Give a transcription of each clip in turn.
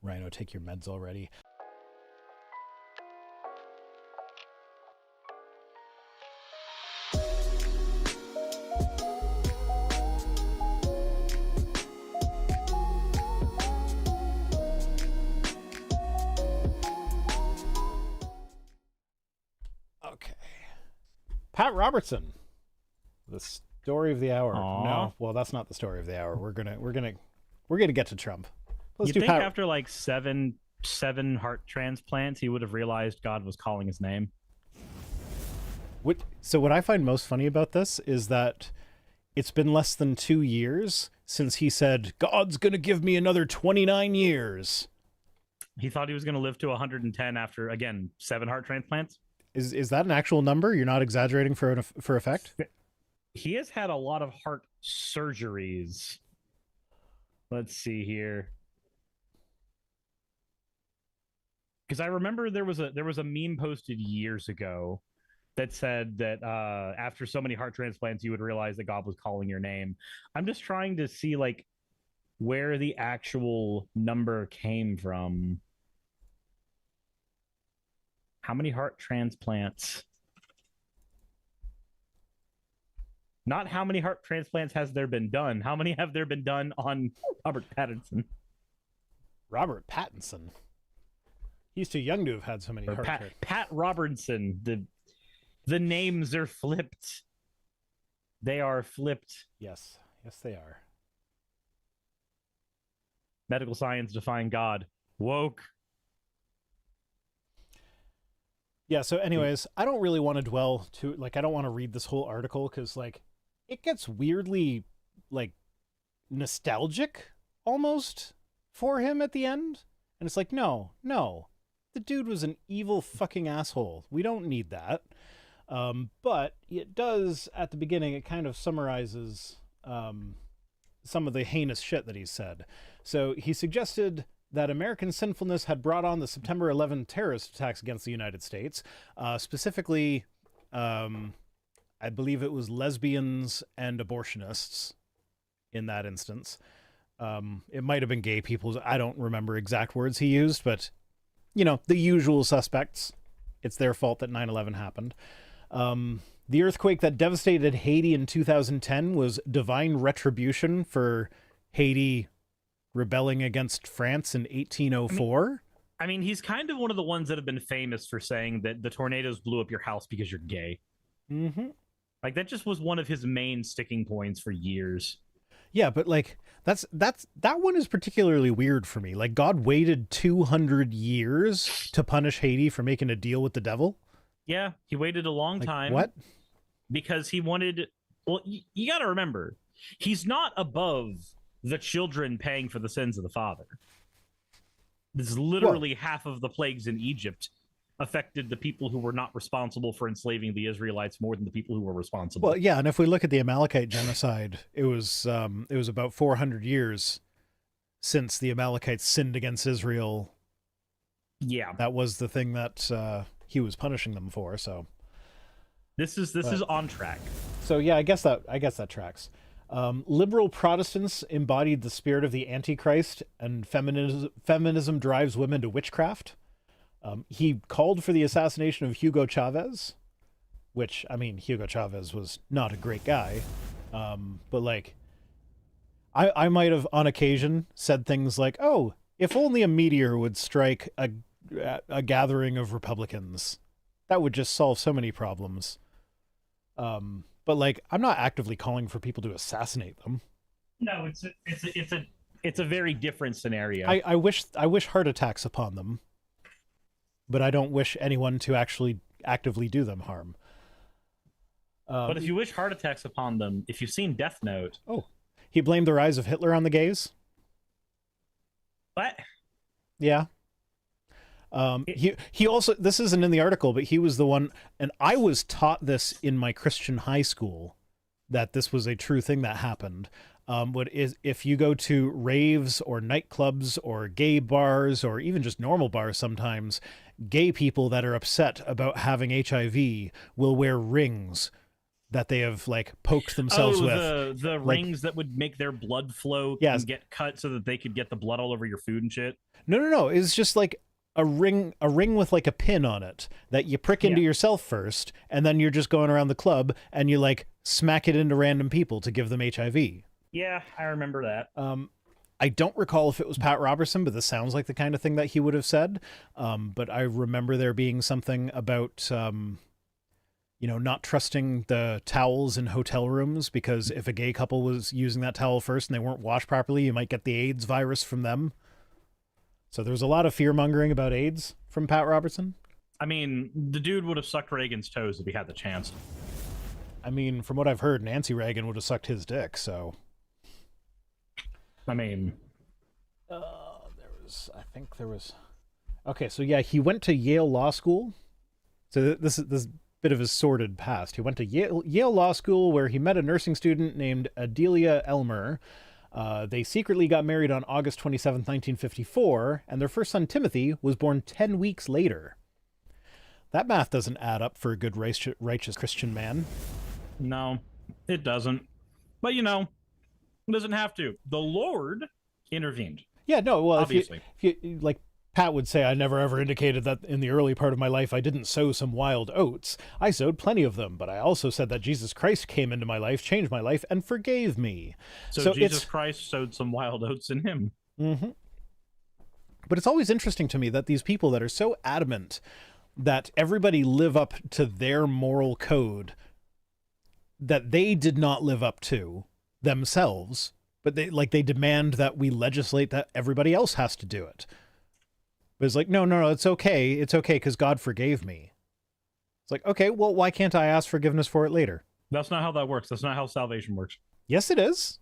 Rhino, take your meds already. Okay. Pat Robertson. The story of the hour. Aww. No, well, that's not the story of the hour. We're gonna get to Trump. You think after like seven heart transplants, he would have realized God was calling his name? So what I find most funny about this is that it's been less than 2 years since he said, God's going to give me another 29 years. He thought he was going to live to 110 after, again, 7 heart transplants. Is that an actual number? You're not exaggerating for effect? He has had a lot of heart surgeries. Let's see here. Because I remember there was a meme posted years ago that said that after so many heart transplants, you would realize that God was calling your name. I'm just trying to see like where the actual number came from. How many heart transplants? Not how many heart transplants has there been done. How many have there been done on Robert Pattinson? Robert Pattinson? He's too young to have had so many heart transplants. Pat Robertson. The names are flipped. They are flipped. Yes. Yes, they are. Medical science defying God. Woke. Yeah, so anyways, I don't really want to dwell to, like, I don't want to read this whole article because, like, it gets weirdly, like, nostalgic almost for him at the end. And it's like, no. The dude was an evil fucking asshole. We don't need that. But it does, at the beginning, it kind of summarizes some of the heinous shit that he said. So he suggested that American sinfulness had brought on the September 11 terrorist attacks against the United States. Specifically, I believe it was lesbians and abortionists in that instance. It might have been gay people. I don't remember exact words he used, but, you know, the usual suspects. It's their fault that 9/11 happened. The earthquake that devastated Haiti in 2010 was divine retribution for Haiti rebelling against France in 1804. I mean, he's kind of one of the ones that have been famous for saying that the tornadoes blew up your house because you're gay. Mm-hmm. Like, that just was one of his main sticking points for years. Yeah, but like that one is particularly weird for me. Like, God waited 200 years to punish Haiti for making a deal with the devil. Yeah, he waited a long time. What? Because he wanted... Well, you got to remember, he's not above the children paying for the sins of the father. This is literally half of the plagues in Egypt affected the people who were not responsible for enslaving the Israelites more than the people who were responsible. Well, yeah, and if we look at the Amalekite genocide, it was about 400 years since the Amalekites sinned against Israel. Yeah, that was the thing that he was punishing them for. So this is on track. So yeah, I guess that tracks. Liberal Protestants embodied the spirit of the Antichrist, and feminism drives women to witchcraft. He called for the assassination of Hugo Chavez, which, I mean, Hugo Chavez was not a great guy. But like, I might have on occasion said things like, oh, if only a meteor would strike a gathering of Republicans, that would just solve so many problems. But like, I'm not actively calling for people to assassinate them. No, it's a very different scenario. I wish heart attacks upon them, but I don't wish anyone to actually actively do them harm. But if you wish heart attacks upon them, if you've seen Death Note... Oh, he blamed the rise of Hitler on the gays? What? Yeah. He also, this isn't in the article, but he was the one, and I was taught this in my Christian high school, that this was a true thing that happened. But if you go to raves or nightclubs or gay bars or even just normal bars sometimes, gay people that are upset about having HIV will wear rings that they have like poked themselves with. The rings that would make their blood flow Yes. and get cut so that they could get the blood all over your food and shit. No. It's just like a ring with like a pin on it that you prick into yourself first, and then you're just going around the club and you like smack it into random people to give them HIV. Yeah, I remember that. I don't recall if it was Pat Robertson, but this sounds like the kind of thing that he would have said. But I remember there being something about, not trusting the towels in hotel rooms, because if a gay couple was using that towel first and they weren't washed properly, you might get the AIDS virus from them. So there's a lot of fear-mongering about AIDS from Pat Robertson. I mean, the dude would have sucked Reagan's toes if he had the chance. I mean, from what I've heard, Nancy Reagan would have sucked his dick, so... I mean... Okay, so yeah, he went to Yale Law School. So this is bit of his sordid past. He went to Yale Law School, where he met a nursing student named Adelia Elmer. They secretly got married on August 27th, 1954, and their first son, Timothy, was born 10 weeks later. That math doesn't add up for a good righteous Christian man. No, it doesn't. But, it doesn't have to. The Lord intervened. Yeah, no, well, obviously. If you like Pat would say, I never ever indicated that in the early part of my life I didn't sow some wild oats. I sowed plenty of them, but I also said that Jesus Christ came into my life, changed my life, and forgave me. So Jesus Christ sowed some wild oats in him. Mm-hmm. But it's always interesting to me that these people that are so adamant that everybody live up to their moral code that they did not live up to themselves, but they demand that we legislate that everybody else has to do it. But it's like, no, it's okay. It's okay because God forgave me. It's like, okay, well, why can't I ask forgiveness for it later? That's not how that works. That's not how salvation works. Yes, it is.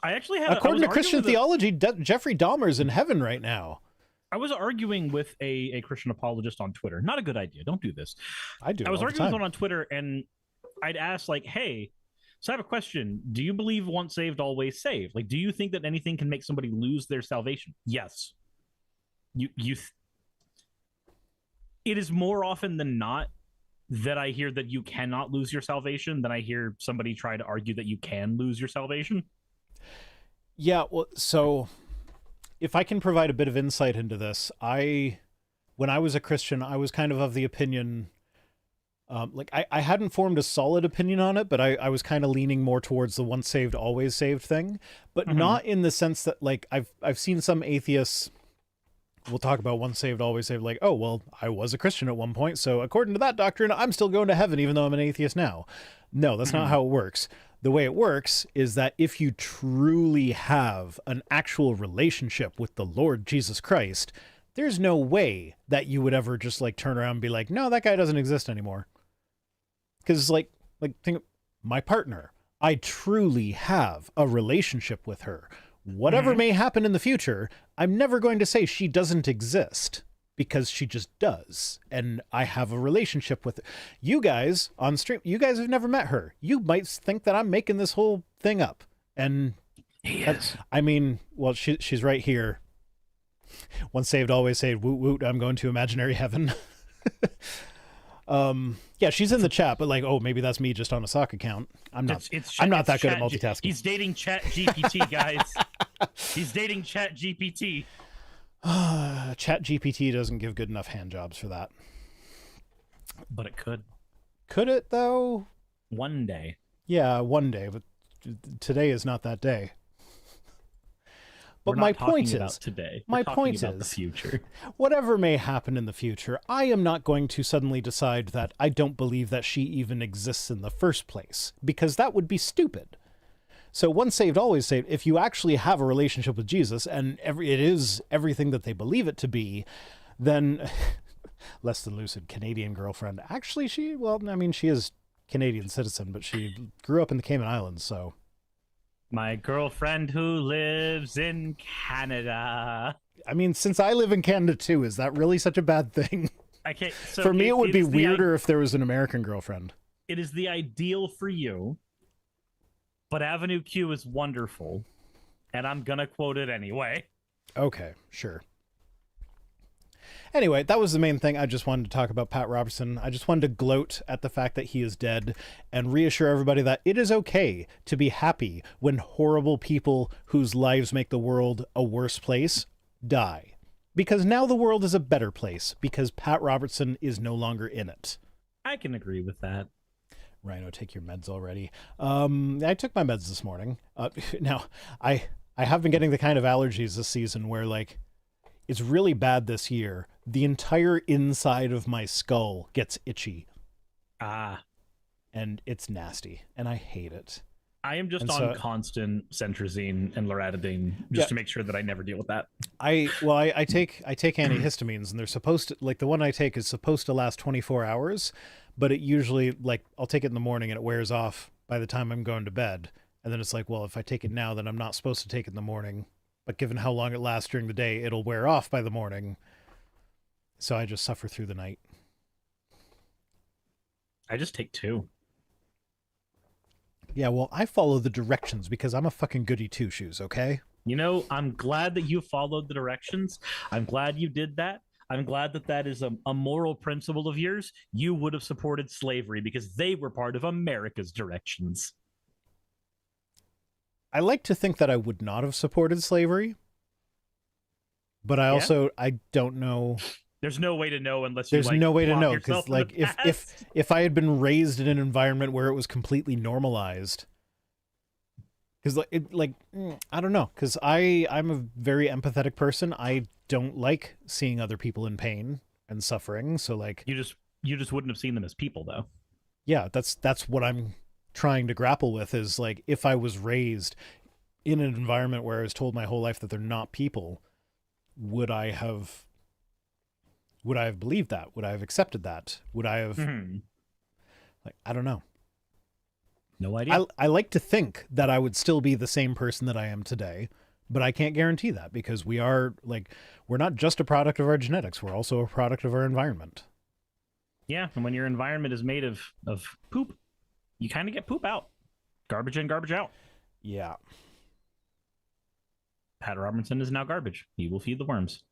I actually had... According to Christian theology, Jeffrey Dahmer's in heaven right now. I was arguing with a Christian apologist on Twitter. Not a good idea. Don't do this. I do. I was arguing with one on Twitter, and I'd ask, like, hey, so I have a question. Do you believe once saved, always saved? Like, do you think that anything can make somebody lose their salvation? Yes. It is more often than not that I hear that you cannot lose your salvation than I hear somebody try to argue that you can lose your salvation. Yeah, well, so if I can provide a bit of insight into this, when I was a Christian, I was kind of the opinion, I hadn't formed a solid opinion on it, but I was kind of leaning more towards the once saved, always saved thing, but not in the sense that, like, I've seen some atheists, we'll talk about once saved, always saved, like, oh, well, I was a Christian at one point, so according to that doctrine, I'm still going to heaven even though I'm an atheist now. No, that's not how it works. The way it works is that if you truly have an actual relationship with the Lord Jesus Christ, there's no way that you would ever just like turn around and be like, no, that guy doesn't exist anymore. Because think my partner, I truly have a relationship with her. Whatever may happen in the future, I'm never going to say she doesn't exist, because she just does. And I have a relationship with her. You guys on stream, you guys have never met her. You might think that I'm making this whole thing up. And I mean, well, she's right here. Once saved, always saved. Woot woot, I'm going to imaginary heaven. Yeah, she's in the chat, but like, oh, maybe that's me just on a sock account. I'm not that good at multitasking. He's dating Chat GPT, guys. He's dating Chat GPT. Chat GPT doesn't give good enough hand jobs for that. But it could. Could it, though? One day. Yeah, one day, but today is not that day. But my point is, today. My point is, the future. Whatever may happen in the future, I am not going to suddenly decide that I don't believe that she even exists in the first place, because that would be stupid. So once saved, always saved. If you actually have a relationship with Jesus and it is everything that they believe it to be, then less than lucid Canadian girlfriend. Actually, she is Canadian citizen, but she grew up in the Cayman Islands, so. My girlfriend who lives in Canada. I mean, since I live in Canada too, is that really such a bad thing? So for me, it would be weirder if there was an American girlfriend. It is the ideal for you, but Avenue Q is wonderful, and I'm gonna quote it anyway. Okay, sure. Anyway, that was the main thing. I just wanted to talk about Pat Robertson. I just wanted to gloat at the fact that he is dead and reassure everybody that it is okay to be happy when horrible people whose lives make the world a worse place die. Because now the world is a better place because Pat Robertson is no longer in it. I can agree with that. Rhino, take your meds already. I took my meds this morning. Now, I have been getting the kind of allergies this season where, like, it's really bad this year. The entire inside of my skull gets itchy. And it's nasty, and I hate it. I am just on constant centrazine and loratadine just to make sure that I never deal with that. I take antihistamines, and they're supposed to, like, the one I take is supposed to last 24 hours, but it usually, like, I'll take it in the morning and it wears off by the time I'm going to bed. And then it's like, well, if I take it now, then I'm not supposed to take it in the morning. But given how long it lasts during the day, it'll wear off by the morning. So I just suffer through the night. I just take 2. Yeah, well, I follow the directions because I'm a fucking goody two-shoes, okay? You know, I'm glad that you followed the directions. I'm glad you did that. I'm glad that that is a moral principle of yours. You would have supported slavery because they were part of America's directions. I like to think that I would not have supported slavery, but I also, I don't know. There's no way to know unless you, there's no way to know, because, like, if I had been raised in an environment where it was completely normalized, because, I don't know, because I'm a very empathetic person. I don't like seeing other people in pain and suffering. So, like, you just wouldn't have seen them as people, though. Yeah, that's what I'm trying to grapple with, is, like, if I was raised in an environment where I was told my whole life that they're not people, would I have believed that? Would I have accepted that? Would I have like, I don't know. No idea. I like to think that I would still be the same person that I am today, but I can't guarantee that, because we're not just a product of our genetics, we're also a product of our environment. Yeah, and when your environment is made of poop, you kind of get poop out. Garbage in, garbage out. Yeah. Pat Robertson is now garbage. He will feed the worms.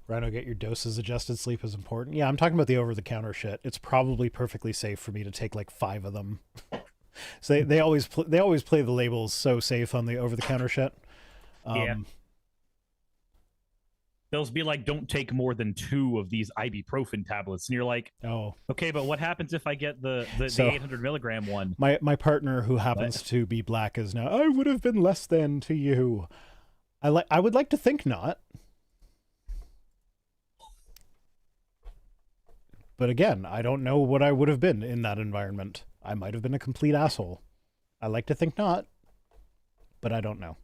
Rhino, get your doses adjusted. Sleep is important. Yeah, I'm talking about the over-the-counter shit. It's probably perfectly safe for me to take like 5 of them. So they always play the labels so safe on the over-the-counter shit. Yeah. They'll be like, don't take more than 2 of these ibuprofen tablets. And you're like, oh, okay, but what happens if I get the 800 milligram one? My partner, who happens to be black, is now, I would have been less than to you. I would like to think not. But again, I don't know what I would have been in that environment. I might have been a complete asshole. I like to think not, but I don't know.